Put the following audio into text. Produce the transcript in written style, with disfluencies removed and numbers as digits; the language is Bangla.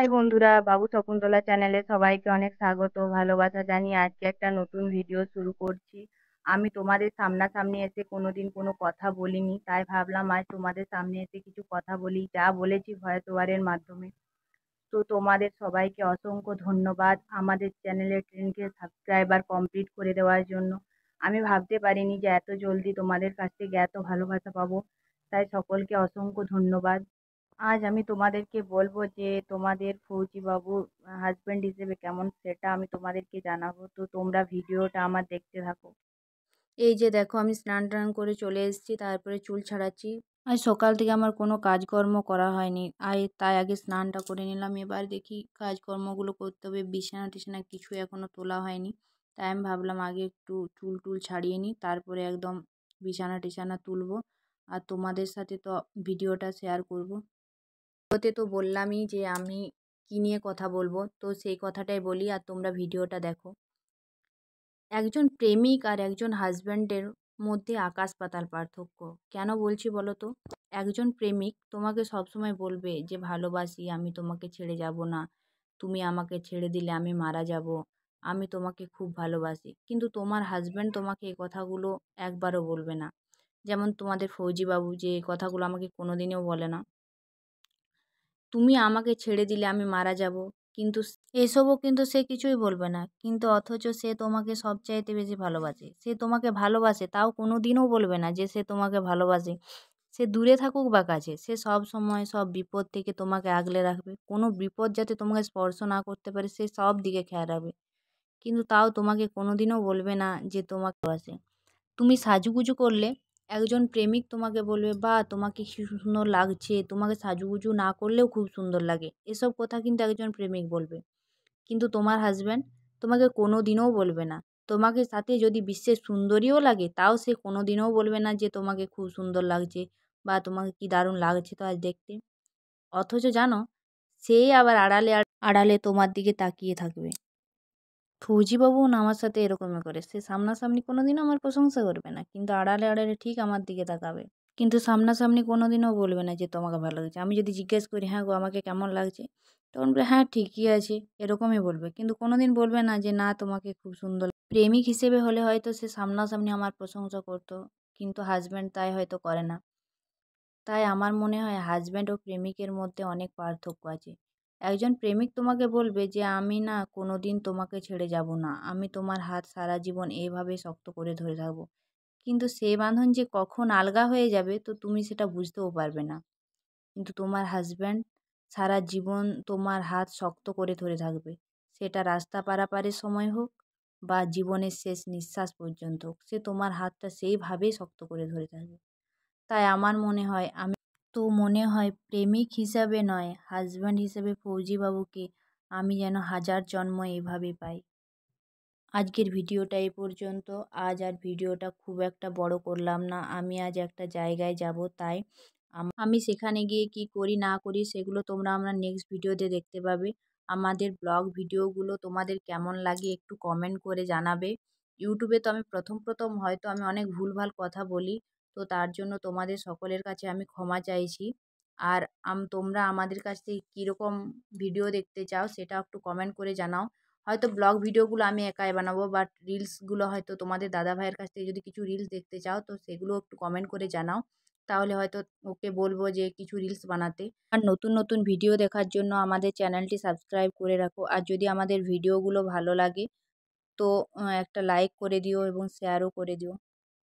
হাই বন্ধুরা, বাবু শকুন্তলা চ্যানেলে সবাইকে অনেক স্বাগত ভালোবাসা জানিয়ে আজকে একটা নতুন ভিডিও শুরু করছি। আমি তোমাদের সামনাসামনি এসে কোনোদিন কোনো কথা বলিনি, তাই ভাবলাম আজ তোমাদের সামনে এসে কিছু কথা বলি, যা বলেছি ভয়েস ওভারের মাধ্যমে। তো তোমাদের সবাইকে অসংখ্য ধন্যবাদ আমাদের চ্যানেলের 10K সাবস্ক্রাইবার কমপ্লিট করে দেওয়ার জন্য। আমি ভাবতে পারিনি যে এত জলদি তোমাদের কাছ থেকে এত ভালোবাসা পাবো, তাই সকলকে অসংখ্য ধন্যবাদ। আজ আমি তোমাদেরকে বলবো যে তোমাদের ফৌজি বাবু হাজবেন্ড হিসেবে কেমন সেটা আমি তোমাদেরকে জানাবো, তো তোমরা ভিডিওটা আমার দেখতে থাকো। এই যে দেখো, আমি স্নান টান করে চলে এসেছি, তারপরে চুল ছাড়াচ্ছি। আজ সকাল থেকে আমার কোনো কাজকর্ম করা হয়নি, তাই আগে স্নানটা করে নিলাম। এবার দেখি কাজকর্মগুলো করতে হবে, বিছানা টিছানা কিছু এখনো তোলা হয়নি, তাই আমি ভাবলাম আগে একটু চুল টুল ছাড়িয়ে নিই, তারপরে একদম বিছানা টিছানা তুলবো আর তোমাদের সাথে তো ভিডিওটা শেয়ার করব। ওতে তো বললামই যে আমি কি নিয়ে কথা বলবো, তো সেই কথাটাই বলি আর তোমরা ভিডিওটা দেখো। একজন প্রেমিক আর একজন হাজব্যান্ডের মধ্যে আকাশ পাতাল পার্থক্য। কেন বলছি বলো তো? একজন প্রেমিক তোমাকে সবসময় বলবে যে ভালোবাসি, আমি তোমাকে ছেড়ে যাব না, তুমি আমাকে ছেড়ে দিলে আমি মারা যাব, আমি তোমাকে খুব ভালোবাসি। কিন্তু তোমার হাজব্যান্ড তোমাকে এই কথাগুলো একবারও বলবে না। যেমন তোমাদের ফৌজি বাবু যে এই কথাগুলো আমাকে কোনোদিনও বলে না, তুমি আমাকে ছেড়ে দিলে আমি মারা যাব, কিন্তু এসবও কিন্তু সে কিছুই বলবে না। কিন্তু অথচ সে তোমাকে সবচাইতে বেশি ভালোবাসে। সে তোমাকে ভালোবাসে, তাও কোনো দিনও বলবে না যে সে তোমাকে ভালোবাসে। সে দূরে থাকুক বা কাছে, সে সব সময় সব বিপদ থেকে তোমাকে আগলে রাখবে। কোনো বিপদ যাতে তোমাকে স্পর্শ না করতে পারে, সে সব দিকে খেয়াল রাখবে। কিন্তু তাও তোমাকে কোনোদিনও বলবে না যে তোমাকে ভালোবাসে। তুমি সাজুগুজু করলে একজন প্রেমিক তোমাকে বলবে, বাহ তোমাকে কি সুন্দর লাগছে, তোমাকে সাজুগুজু না করলেও খুব সুন্দর লাগে। এসব কথা কিন্তু একজন প্রেমিক বলবে। কিন্তু তোমার হাজব্যান্ড তোমাকে কোনো দিনও বলবে না। তোমাকে সাথে যদি বিশ্বের সুন্দরীও লাগে, তাও সে কোনো দিনও বলবে না যে তোমাকে খুব সুন্দর লাগছে বা তোমাকে কি দারুণ লাগছে তো আজ দেখতে। অথচ জানো, সেই আবার আড়ালে আড়ালে তোমার দিকে তাকিয়ে থাকবে। ফৌজিবাবুও না আমার সাথে এরকমই করে। সে সামনাসামনি কোনোদিনও আমার প্রশংসা করবে না, কিন্তু আড়ালে আড়ালে ঠিক আমার দিকে তাকাবে। কিন্তু সামনাসামনি কোনোদিনও বলবে না যে তোমাকে ভালো লাগছে। আমি যদি জিজ্ঞেস করি, হ্যাঁ গো আমাকে কেমন লাগছে, তখন বলবে হ্যাঁ ঠিকই আছে, এরকমই বলবে। কিন্তু কোনোদিন বলবে না যে না তোমাকে খুব সুন্দর। প্রেমিক হিসেবে হলে হয়তো সে সামনাসামনি আমার প্রশংসা করতো, কিন্তু হাজব্যান্ড তাই হয়তো করে না। তাই আমার মনে হয় হাজব্যান্ড ও প্রেমিকের মধ্যে অনেক পার্থক্য আছে। একজন প্রেমিক তোমাকে বলবে যে আমি না কোনোদিন তোমাকে ছেড়ে যাব না, আমি তোমার হাত সারা জীবন এইভাবে শক্ত করে ধরে থাকবো। কিন্তু সেই বাঁধন যে কখন আলগা হয়ে যাবে তো তুমি সেটা বুঝতেও পারবে না। কিন্তু তোমার হাজব্যান্ড সারা জীবন তোমার হাত শক্ত করে ধরে থাকবে, সেটা রাস্তা পারাপারের সময় হোক বা জীবনের শেষ নিঃশ্বাস পর্যন্ত হোক, সে তোমার হাতটা সেইভাবেই শক্ত করে ধরে থাকবে। তাই আমার মনে হয় প্রেমিক হিসাবে নয়, হাজব্যান্ড হিসেবে ফৌজিবাবুকে আমি যেন হাজার জন্ম এভাবে পাই। আজকের ভিডিওটা এই পর্যন্ত। আজ আর ভিডিওটা খুব একটা বড় করলাম না। আমি আজ একটা জায়গায় যাব, তাই আমি সেখানে গিয়ে কি করি না করি সেগুলো তোমরা আমার নেক্সট ভিডিওতে দেখতে পাবে। আমাদের ব্লগ ভিডিওগুলো তোমাদের কেমন লাগে একটু কমেন্ট করে জানাবে। ইউটিউবে তো আমি প্রথম হয়তো আমি অনেক ভুলভাল কথা বলি, তো তার জন্য তোমাদের সকলের কাছে আমি ক্ষমা চাইছি। আর তোমরা আমাদের কাছ থেকে কীরকম ভিডিও দেখতে চাও সেটা একটু কমেন্ট করে জানাও। হয়তো ব্লগ ভিডিওগুলো আমি একাই বানাবো, বাট রিলসগুলো হয়তো তোমাদের দাদা ভাইয়ের কাছ থেকে যদি কিছু রিলস দেখতে চাও তো সেগুলো একটু কমেন্ট করে জানাও। তাহলে হয়তো ওকে বলবো যে কিছু রিলস বানাতে। আর নতুন নতুন ভিডিও দেখার জন্য আমাদের চ্যানেলটি সাবস্ক্রাইব করে রাখো। আর যদি আমাদের ভিডিওগুলো ভালো লাগে তো একটা লাইক করে দিও এবং শেয়ারও করে দিও।